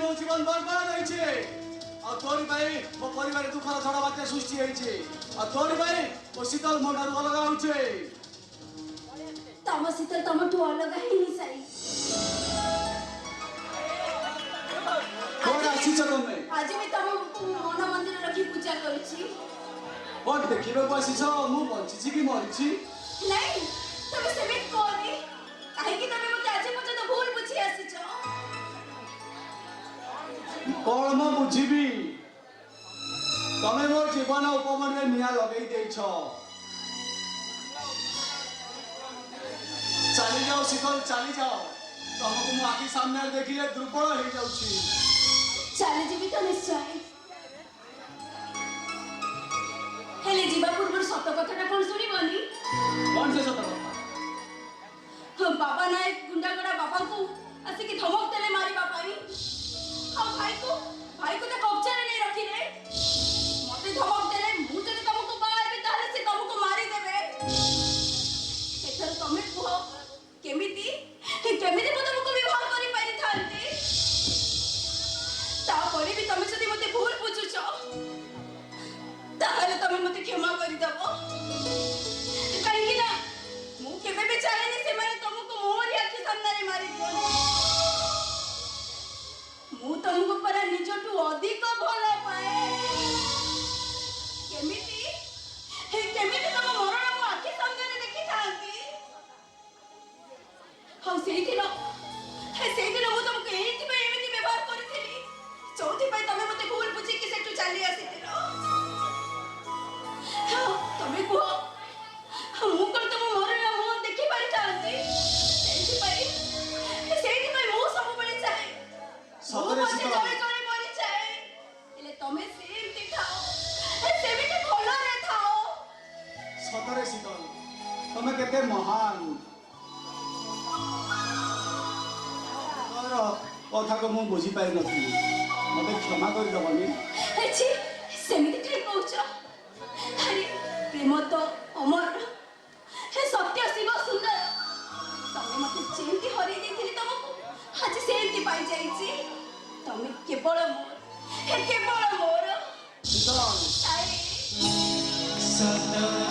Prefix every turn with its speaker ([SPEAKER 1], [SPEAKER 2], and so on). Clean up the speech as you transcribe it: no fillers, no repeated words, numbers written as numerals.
[SPEAKER 1] मो जीवन बर्बाद होइछे आ तोरी भाई मो परिवार दुखर झड़ा बाटे सृष्टि होइछे आ तोरी भाई मो शीतल मोडर अलग होइछे
[SPEAKER 2] तम शीतल तमठू अलग ही नहीं सही
[SPEAKER 1] कोन आसी छ तमे
[SPEAKER 2] आज भी तम मन मंदिर रखी पूजा करछि
[SPEAKER 1] कोन देखिबे बसी छ मु बंची छी कि मरि छी
[SPEAKER 2] नहीं तमे सेमित कोनी काहे कि तमे मते आज पर्यंत भूल बुझी आसी छ
[SPEAKER 1] कोन म बुझिबी तमे मोर जीवन उपमन रे निया लगई देई छ चली जाओ शीतल चली जाओ तुमको मु आखि सामने देखिले दुर्बल हो जाउछी
[SPEAKER 2] चली जीवी तो निश्चय हेले जीवा पूर्व सत कथाटा कोन सुनिबनी
[SPEAKER 1] कौन से सत कथा
[SPEAKER 2] बाबा नायक गुंडागड़ा बाबा को आसी कि धमक देले मारिबा पाई आ भाई को तो कब्जा रे नहीं रखिले मते धमक देले मु जदि तुमको मारबे ताले से तुमको मारी देबे एथर तमे कुहो केमिति केमिति मते तुमको विवाह करि पारि थांती ता परे भी तमे जदि मते भूल बुझुछ ताले तमे मते क्षमा करि दबो काहे कि ना मु केबे भी चाहेनी से माने तुमको मोर आखि सामने रे मारी दियो मु तुमको पर निजटू अधिक भल पाए केमिति तुम मरण मो आखि सामने रे देखि थांती हाउ सेही दिनो मु तुमको एमिति व्यवहार करथिली चौथी पाई तमे मते भूल बुझी कि सेटू चली आसीतिलो तमे को मु कर तुम मरण मो देखि पारि थांती सेही पाई मु सब बळे चाहे
[SPEAKER 1] सतरे शीतल
[SPEAKER 2] चले मरि जाए एले तमे सेमति खाओ सेमिति भलो रे खाओ
[SPEAKER 1] सतरे शीतल तमे केते महान तोर कथा को मु बुझी पाइ नथि मते क्षमा कर दबनी
[SPEAKER 2] अछि सेमिति ठीक कहउछ अरे प्रेम तो अमर हे सत्य शिव सुंदर तमे मते जेंति हरि देथिली तमको आज सेमति पाई जाईची तमे केवल मोर
[SPEAKER 1] शीतल
[SPEAKER 2] अरे
[SPEAKER 3] सदा